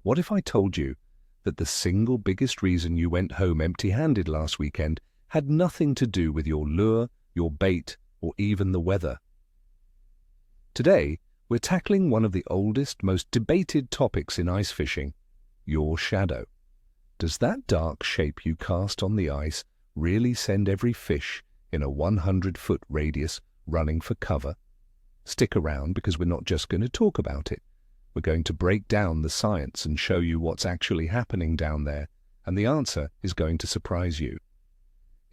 What if I told you that the single biggest reason you went home empty-handed last weekend had nothing to do with your lure, your bait, or even the weather? Today, we're tackling one of the oldest, most debated topics in ice fishing: your shadow. Does that dark shape you cast on the ice really send every fish in a 100-foot radius running for cover? Stick around, because we're not just going to talk about it. We're going to break down the science and show you what's actually happening down there, and the answer is going to surprise you.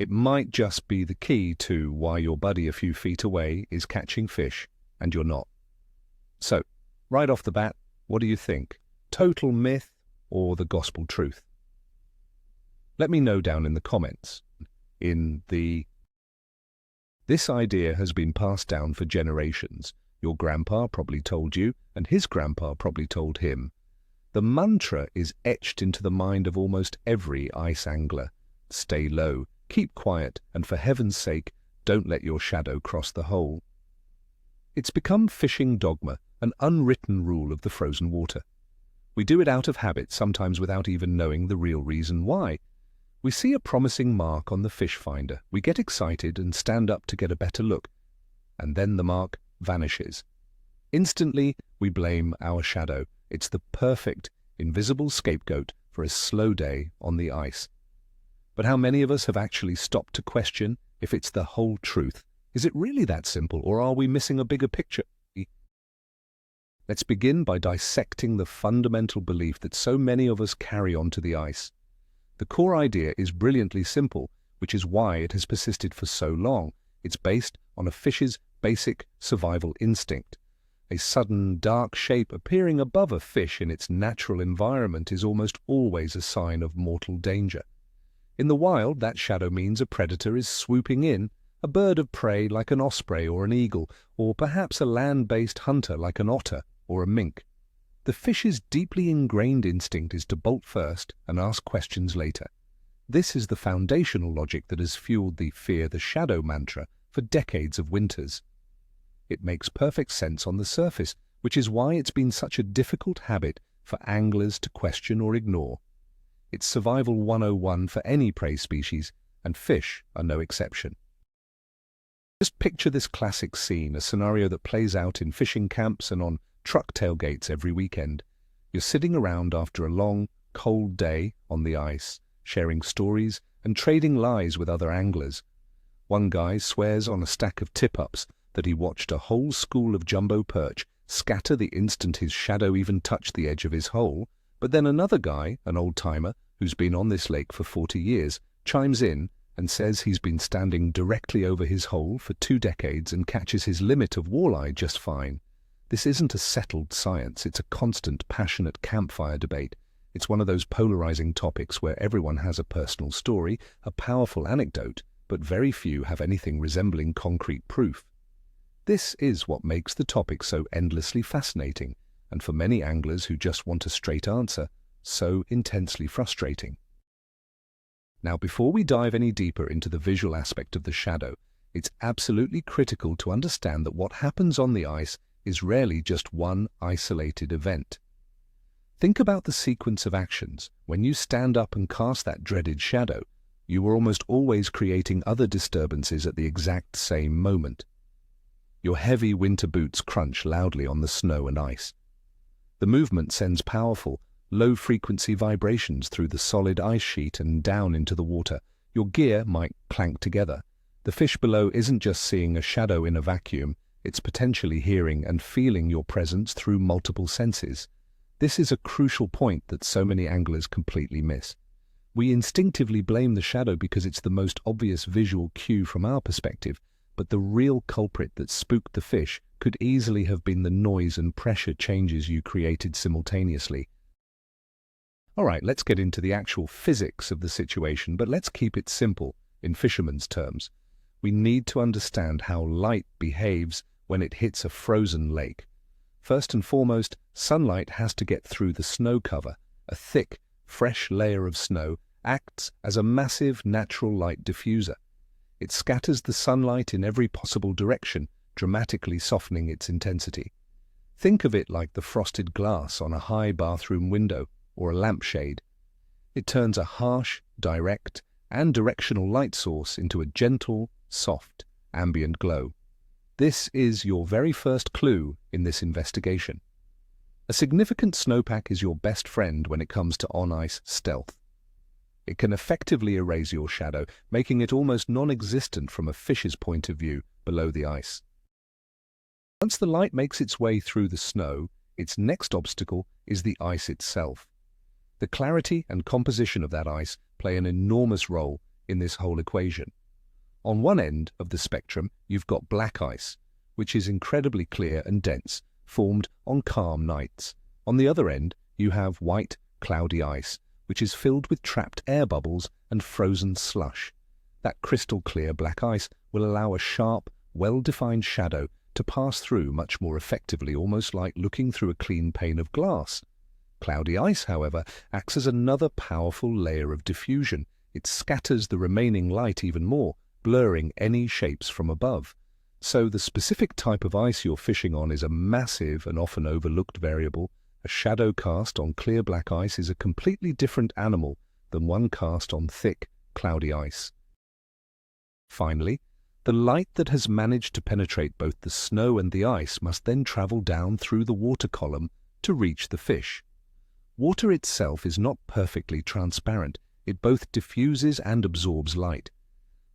It might just be the key to why your buddy a few feet away is catching fish and you're not. So, right off the bat, what do you think? Total myth or the gospel truth? Let me know down in the comments. This idea has been passed down for generations. Your grandpa probably told you, and his grandpa probably told him. The mantra is etched into the mind of almost every ice angler. Stay low, keep quiet, and for heaven's sake, don't let your shadow cross the hole. It's become fishing dogma, an unwritten rule of the frozen water. We do it out of habit, sometimes without even knowing the real reason why. We see a promising mark on the fish finder. We get excited and stand up to get a better look. And then the mark vanishes. Instantly, we blame our shadow. It's the perfect, invisible scapegoat for a slow day on the ice. But how many of us have actually stopped to question if it's the whole truth? Is it really that simple, or are we missing a bigger picture? Let's begin by dissecting the fundamental belief that so many of us carry onto the ice. The core idea is brilliantly simple, which is why it has persisted for so long. It's based on a fish's basic survival instinct. A sudden, dark shape appearing above a fish in its natural environment is almost always a sign of mortal danger. In the wild, that shadow means a predator is swooping in, a bird of prey like an osprey or an eagle, or perhaps a land-based hunter like an otter or a mink. The fish's deeply ingrained instinct is to bolt first and ask questions later. This is the foundational logic that has fueled the fear the shadow mantra for decades of winters. It makes perfect sense on the surface, which is why it's been such a difficult habit for anglers to question or ignore. It's survival 101 for any prey species, and fish are no exception. Just picture this classic scene, a scenario that plays out in fishing camps and on truck tailgates every weekend. You're sitting around after a long, cold day on the ice, sharing stories and trading lies with other anglers. One guy swears on a stack of tip-ups that he watched a whole school of jumbo perch scatter the instant his shadow even touched the edge of his hole, but then another guy, an old-timer, who's been on this lake for 40 years, chimes in and says he's been standing directly over his hole for 2 decades and catches his limit of walleye just fine. This isn't a settled science, it's a constant, passionate campfire debate. It's one of those polarizing topics where everyone has a personal story, a powerful anecdote, but very few have anything resembling concrete proof. This is what makes the topic so endlessly fascinating, and for many anglers who just want a straight answer, so intensely frustrating. Now, before we dive any deeper into the visual aspect of the shadow, it's absolutely critical to understand that what happens on the ice is rarely just one isolated event. Think about the sequence of actions. When you stand up and cast that dreaded shadow, you are almost always creating other disturbances at the exact same moment. Your heavy winter boots crunch loudly on the snow and ice. The movement sends powerful, low-frequency vibrations through the solid ice sheet and down into the water. Your gear might clank together. The fish below isn't just seeing a shadow in a vacuum, it's potentially hearing and feeling your presence through multiple senses. This is a crucial point that so many anglers completely miss. We instinctively blame the shadow because it's the most obvious visual cue from our perspective, but the real culprit that spooked the fish could easily have been the noise and pressure changes you created simultaneously. All right, let's get into the actual physics of the situation, but let's keep it simple in fishermen's terms. We need to understand how light behaves when it hits a frozen lake. First and foremost, sunlight has to get through the snow cover. A thick, fresh layer of snow acts as a massive natural light diffuser. It scatters the sunlight in every possible direction, dramatically softening its intensity. Think of it like the frosted glass on a high bathroom window. or a lampshade. It turns a harsh, direct, and directional light source into a gentle, soft, ambient glow. This is your very first clue in this investigation. A significant snowpack is your best friend when it comes to on-ice stealth. It can effectively erase your shadow, making it almost non-existent from a fish's point of view below the ice. Once the light makes its way through the snow, its next obstacle is the ice itself. The clarity and composition of that ice play an enormous role in this whole equation. On one end of the spectrum, you've got black ice, which is incredibly clear and dense, formed on calm nights. On the other end, you have white, cloudy ice, which is filled with trapped air bubbles and frozen slush. That crystal-clear black ice will allow a sharp, well-defined shadow to pass through much more effectively, almost like looking through a clean pane of glass. Cloudy ice, however, acts as another powerful layer of diffusion. It scatters the remaining light even more, blurring any shapes from above. So the specific type of ice you're fishing on is a massive and often overlooked variable. A shadow cast on clear black ice is a completely different animal than one cast on thick, cloudy ice. Finally, the light that has managed to penetrate both the snow and the ice must then travel down through the water column to reach the fish. Water itself is not perfectly transparent. It both diffuses and absorbs light.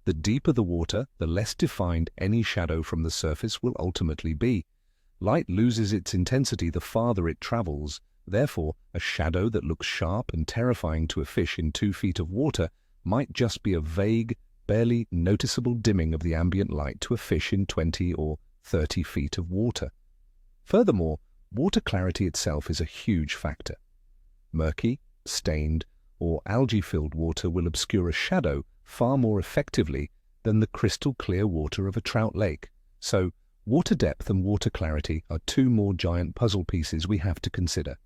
The deeper the water, the less defined any shadow from the surface will ultimately be. Light loses its intensity the farther it travels. Therefore, a shadow that looks sharp and terrifying to a fish in 2 feet of water might just be a vague, barely noticeable dimming of the ambient light to a fish in 20 or 30 feet of water. Furthermore, water clarity itself is a huge factor. Murky, stained, or algae-filled water will obscure a shadow far more effectively than the crystal-clear water of a trout lake. So, water depth and water clarity are 2 more giant puzzle pieces we have to consider.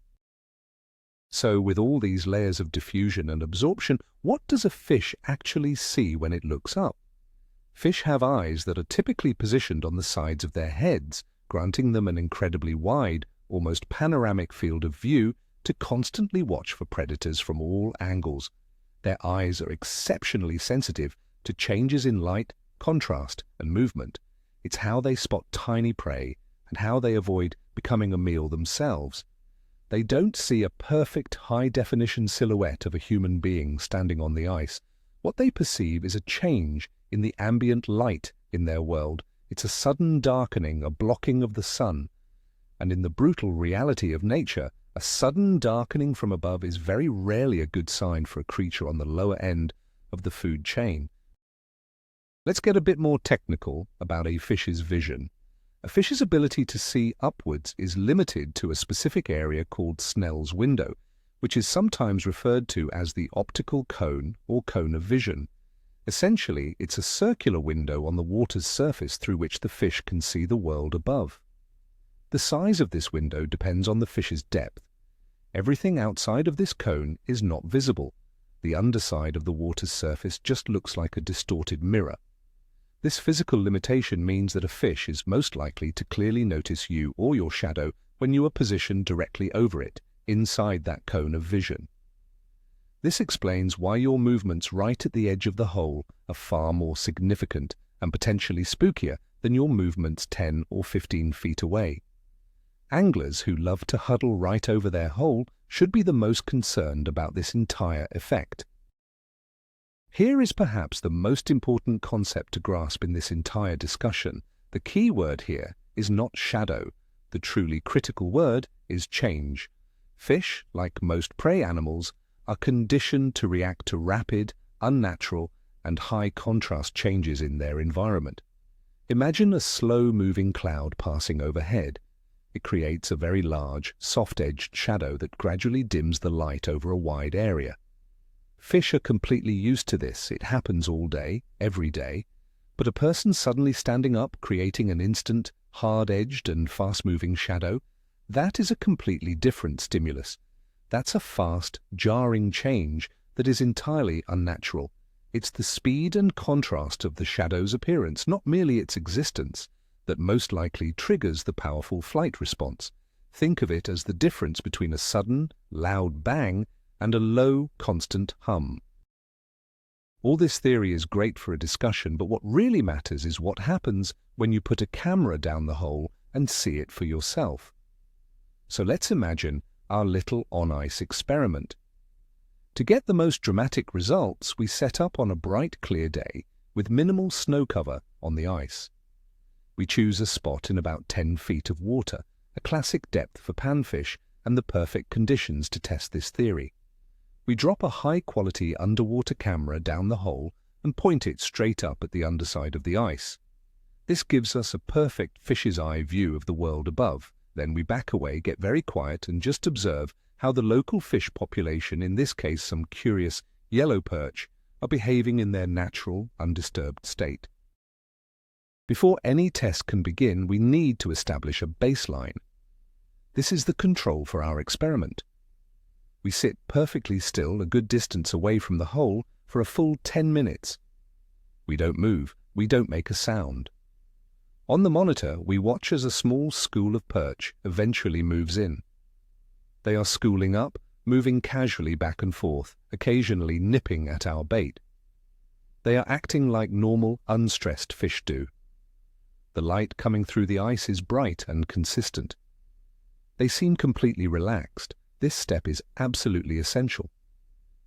So, with all these layers of diffusion and absorption, what does a fish actually see when it looks up? Fish have eyes that are typically positioned on the sides of their heads, granting them an incredibly wide, almost panoramic field of view to constantly watch for predators from all angles. Their eyes are exceptionally sensitive to changes in light, contrast, and movement. It's how they spot tiny prey and how they avoid becoming a meal themselves. They don't see a perfect high-definition silhouette of a human being standing on the ice. What they perceive is a change in the ambient light in their world. It's a sudden darkening, a blocking of the sun. And in the brutal reality of nature, a sudden darkening from above is very rarely a good sign for a creature on the lower end of the food chain. Let's get a bit more technical about a fish's vision. A fish's ability to see upwards is limited to a specific area called Snell's window, which is sometimes referred to as the optical cone or cone of vision. Essentially, it's a circular window on the water's surface through which the fish can see the world above. The size of this window depends on the fish's depth. Everything outside of this cone is not visible. The underside of the water's surface just looks like a distorted mirror. This physical limitation means that a fish is most likely to clearly notice you or your shadow when you are positioned directly over it, inside that cone of vision. This explains why your movements right at the edge of the hole are far more significant and potentially spookier than your movements 10 or 15 feet away. Anglers who love to huddle right over their hole should be the most concerned about this entire effect. Here is perhaps the most important concept to grasp in this entire discussion. The key word here is not shadow. The truly critical word is change. Fish, like most prey animals, are conditioned to react to rapid, unnatural, and high-contrast changes in their environment. Imagine a slow-moving cloud passing overhead. It creates a very large, soft-edged shadow that gradually dims the light over a wide area. Fish are completely used to this. It happens all day, every day. But a person suddenly standing up, creating an instant, hard-edged and fast-moving shadow, that is a completely different stimulus. That's a fast, jarring change that is entirely unnatural. It's the speed and contrast of the shadow's appearance, not merely its existence, that most likely triggers the powerful flight response. Think of it as the difference between a sudden, loud bang and a low, constant hum. All this theory is great for a discussion, but what really matters is what happens when you put a camera down the hole and see it for yourself. So let's imagine our little on-ice experiment. To get the most dramatic results, we set up on a bright, clear day with minimal snow cover on the ice. We choose a spot in about 10 feet of water, a classic depth for panfish and the perfect conditions to test this theory. We drop a high-quality underwater camera down the hole and point it straight up at the underside of the ice. This gives us a perfect fish's eye view of the world above. Then we back away, get very quiet, and just observe how the local fish population, in this case some curious yellow perch, are behaving in their natural, undisturbed state. Before any test can begin, we need to establish a baseline. This is the control for our experiment. We sit perfectly still a good distance away from the hole for a full 10 minutes. We don't move, we don't make a sound. On the monitor, we watch as a small school of perch eventually moves in. They are schooling up, moving casually back and forth, occasionally nipping at our bait. They are acting like normal, unstressed fish do. The light coming through the ice is bright and consistent. They seem completely relaxed. This step is absolutely essential.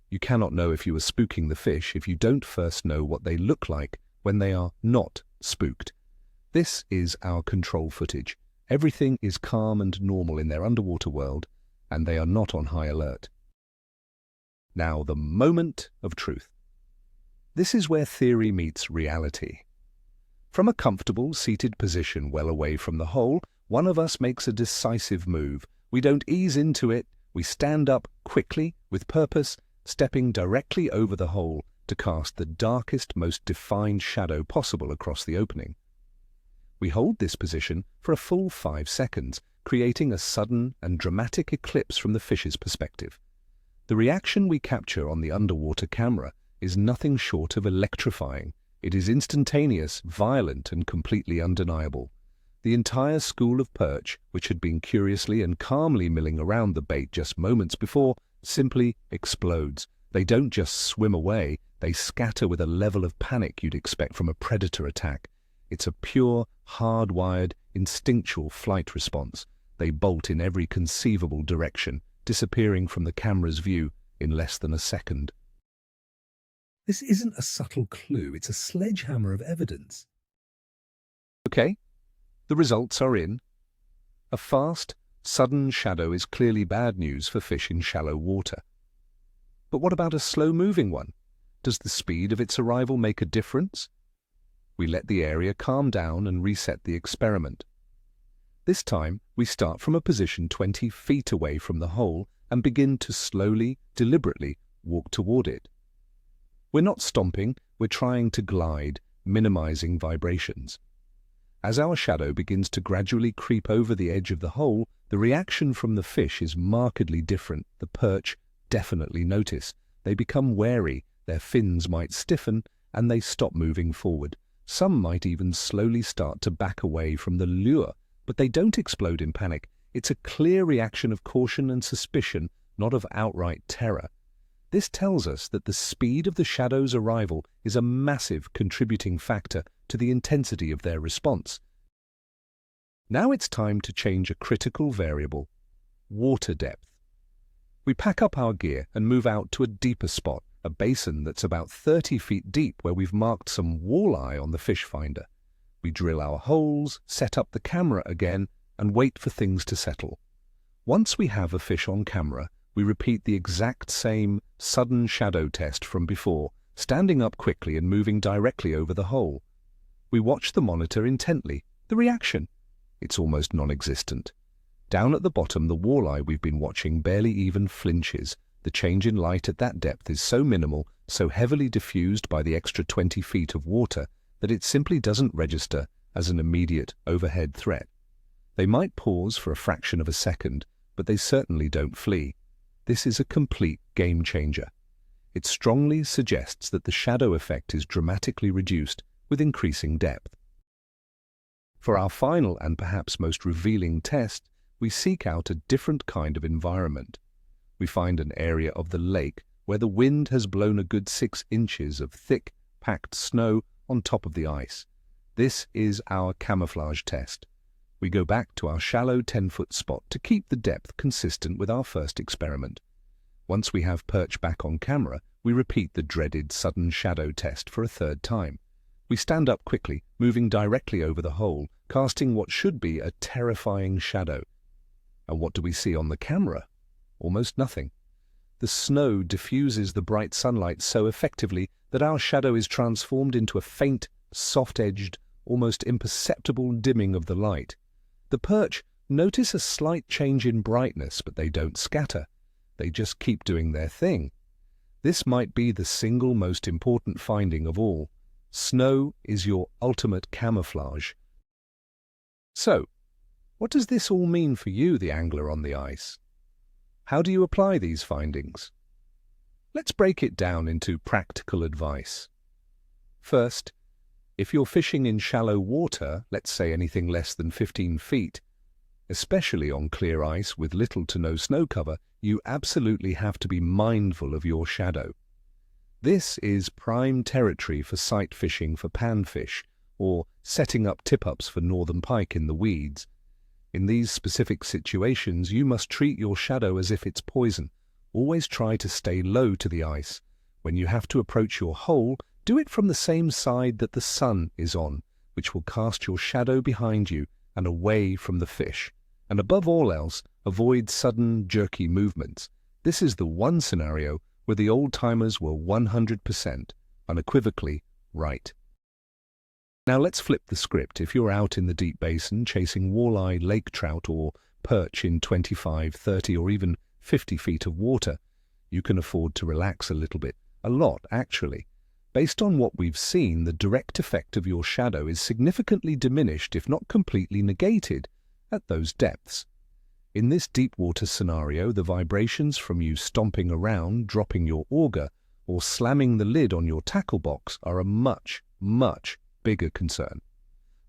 You cannot know if you are spooking the fish if you don't first know what they look like when they are not spooked. This is our control footage. Everything is calm and normal in their underwater world, and they are not on high alert. Now, the moment of truth. This is where theory meets reality. From a comfortable, seated position well away from the hole, one of us makes a decisive move. We don't ease into it. We stand up quickly, with purpose, stepping directly over the hole to cast the darkest, most defined shadow possible across the opening. We hold this position for a full 5 seconds, creating a sudden and dramatic eclipse from the fish's perspective. The reaction we capture on the underwater camera is nothing short of electrifying. It is instantaneous, violent, and completely undeniable. The entire school of perch, which had been curiously and calmly milling around the bait just moments before, simply explodes. They don't just swim away, they scatter with a level of panic you'd expect from a predator attack. It's a pure, hardwired, instinctual flight response. They bolt in every conceivable direction, disappearing from the camera's view in less than a second. This isn't a subtle clue, it's a sledgehammer of evidence. Okay. The results are in. A fast, sudden shadow is clearly bad news for fish in shallow water. But what about a slow-moving one? Does the speed of its arrival make a difference? We let the area calm down and reset the experiment. This time, we start from a position 20 feet away from the hole and begin to slowly, deliberately walk toward it. We're not stomping, we're trying to glide, minimizing vibrations. As our shadow begins to gradually creep over the edge of the hole, the reaction from the fish is markedly different. The perch definitely notice. They become wary, their fins might stiffen, and they stop moving forward. Some might even slowly start to back away from the lure, but they don't explode in panic. It's a clear reaction of caution and suspicion, not of outright terror. This tells us that the speed of the shadow's arrival is a massive contributing factor to the intensity of their response. Now it's time to change a critical variable: water depth. We pack up our gear and move out to a deeper spot, a basin that's about 30 feet deep where we've marked some walleye on the fish finder. We drill our holes, set up the camera again, and wait for things to settle. Once we have a fish on camera, we repeat the exact same sudden shadow test from before, standing up quickly and moving directly over the hole. We watch the monitor intently. The reaction? It's almost non-existent. Down at the bottom, the walleye we've been watching barely even flinches. The change in light at that depth is so minimal, so heavily diffused by the extra 20 feet of water, that it simply doesn't register as an immediate overhead threat. They might pause for a fraction of a second, but they certainly don't flee. This is a complete game changer. It strongly suggests that the shadow effect is dramatically reduced with increasing depth. For our final and perhaps most revealing test, we seek out a different kind of environment. We find an area of the lake where the wind has blown a good 6 inches of thick, packed snow on top of the ice. This is our camouflage test. We go back to our shallow 10-foot spot to keep the depth consistent with our first experiment. Once we have perch back on camera, we repeat the dreaded sudden shadow test for a third time. We stand up quickly, moving directly over the hole, casting what should be a terrifying shadow. And what do we see on the camera? Almost nothing. The snow diffuses the bright sunlight so effectively that our shadow is transformed into a faint, soft-edged, almost imperceptible dimming of the light. The perch notice a slight change in brightness, but they don't scatter. They just keep doing their thing. This might be the single most important finding of all. Snow is your ultimate camouflage. So, what does this all mean for you, the angler on the ice? How do you apply these findings? Let's break it down into practical advice. First, if you're fishing in shallow water, let's say anything less than 15 feet, especially on clear ice with little to no snow cover, you absolutely have to be mindful of your shadow. This is prime territory for sight fishing for panfish or setting up tip-ups for northern pike in the weeds. In these specific situations, you must treat your shadow as if it's poison. Always try to stay low to the ice. When you have to approach your hole, do it from the same side that the sun is on, which will cast your shadow behind you and away from the fish. And above all else, avoid sudden, jerky movements. This is the one scenario where the old-timers were 100%, unequivocally, right. Now let's flip the script. If you're out in the deep basin chasing walleye, lake trout, or perch in 25, 30, or even 50 feet of water, you can afford to relax a little bit. A lot, actually. Based on what we've seen, the direct effect of your shadow is significantly diminished, if not completely negated, at those depths. In this deep water scenario, the vibrations from you stomping around, dropping your auger, or slamming the lid on your tackle box are a much, much bigger concern.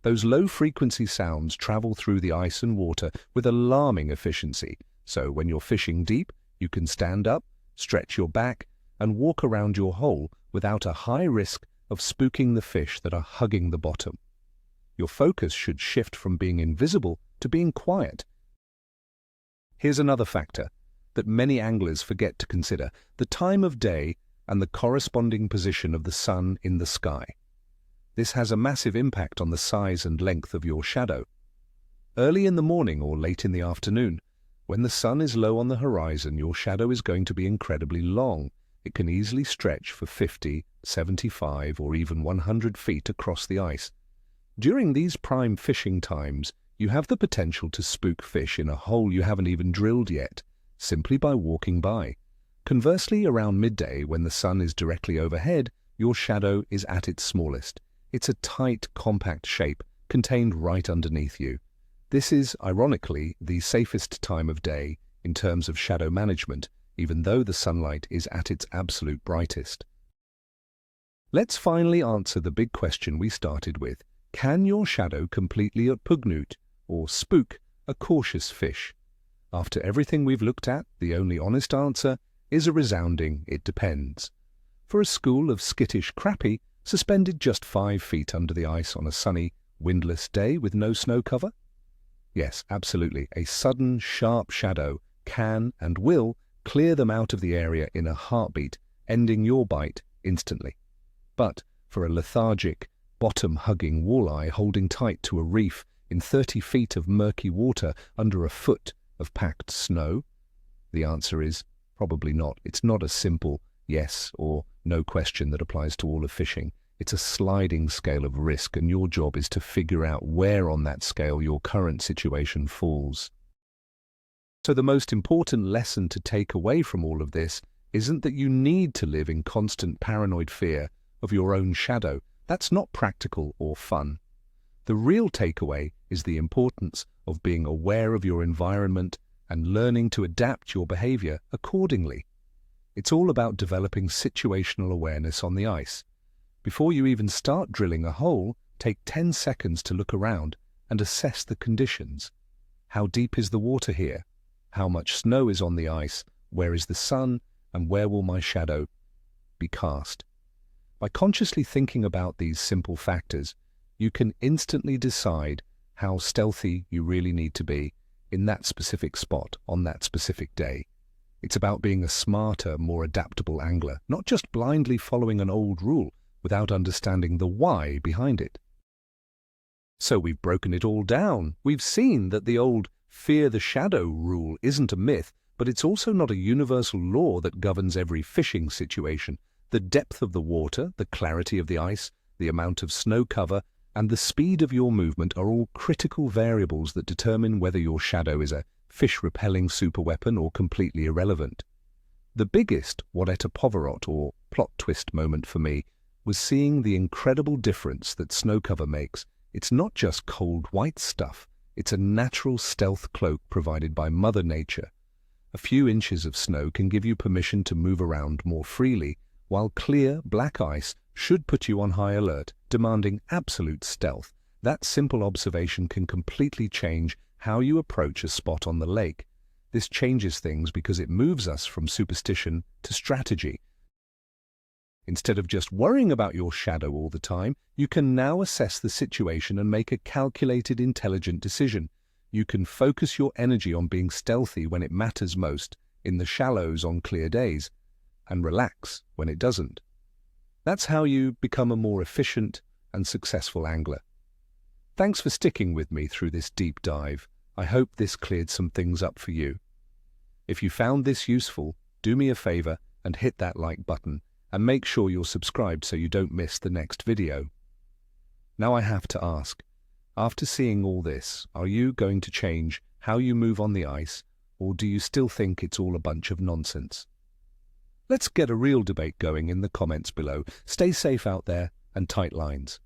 Those low-frequency sounds travel through the ice and water with alarming efficiency, so when you're fishing deep, you can stand up, stretch your back, and walk around your hole without a high risk of spooking the fish that are hugging the bottom. Your focus should shift from being invisible to being quiet. Here's another factor that many anglers forget to consider: the time of day and the corresponding position of the sun in the sky. This has a massive impact on the size and length of your shadow. Early in the morning or late in the afternoon, when the sun is low on the horizon, your shadow is going to be incredibly long. It can easily stretch for 50, 75, or even 100 feet across the ice. During these prime fishing times, you have the potential to spook fish in a hole you haven't even drilled yet, simply by walking by. Conversely, around midday, when the sun is directly overhead, your shadow is at its smallest. It's a tight, compact shape contained right underneath you. This is, ironically, the safest time of day in terms of shadow management, even though the sunlight is at its absolute brightest. Let's finally answer the big question we started with. Can your shadow completely outpugnute, or spook, a cautious fish? After everything we've looked at, the only honest answer is a resounding "it depends." For a school of skittish crappie, suspended just 5 feet under the ice on a sunny, windless day with no snow cover? Yes, absolutely, a sudden, sharp shadow can and will clear them out of the area in a heartbeat, ending your bite instantly. But for a lethargic, bottom-hugging walleye holding tight to a reef in 30 feet of murky water under a foot of packed snow, the answer is probably not. It's not a simple yes or no question that applies to all of fishing. It's a sliding scale of risk, and your job is to figure out where on that scale your current situation falls. So the most important lesson to take away from all of this isn't that you need to live in constant paranoid fear of your own shadow. That's not practical or fun. The real takeaway is the importance of being aware of your environment and learning to adapt your behavior accordingly. It's all about developing situational awareness on the ice. Before you even start drilling a hole, take 10 seconds to look around and assess the conditions. How deep is the water here? How much snow is on the ice? Where is the sun? And where will my shadow be cast? By consciously thinking about these simple factors, you can instantly decide how stealthy you really need to be in that specific spot on that specific day. It's about being a smarter, more adaptable angler, not just blindly following an old rule without understanding the why behind it. So we've broken it all down. We've seen that the old fear the shadow rule isn't a myth, but it's also not a universal law that governs every fishing situation. The depth of the water, the clarity of the ice, the amount of snow cover, and the speed of your movement are all critical variables that determine whether your shadow is a fish-repelling superweapon or completely irrelevant. The biggest what et a poverot or plot twist moment for me was seeing the incredible difference that snow cover makes. It's not just cold white stuff, it's a natural stealth cloak provided by Mother Nature. A few inches of snow can give you permission to move around more freely, while clear, black ice should put you on high alert, demanding absolute stealth. That simple observation can completely change how you approach a spot on the lake. This changes things because it moves us from superstition to strategy. Instead of just worrying about your shadow all the time, you can now assess the situation and make a calculated, intelligent decision. You can focus your energy on being stealthy when it matters most, in the shallows on clear days, and relax when it doesn't. That's how you become a more efficient and successful angler. Thanks for sticking with me through this deep dive. I hope this cleared some things up for you. If you found this useful, do me a favor and hit that like button, and make sure you're subscribed so you don't miss the next video. Now I have to ask, after seeing all this, are you going to change how you move on the ice, or do you still think it's all a bunch of nonsense? Let's get a real debate going in the comments below. Stay safe out there and tight lines.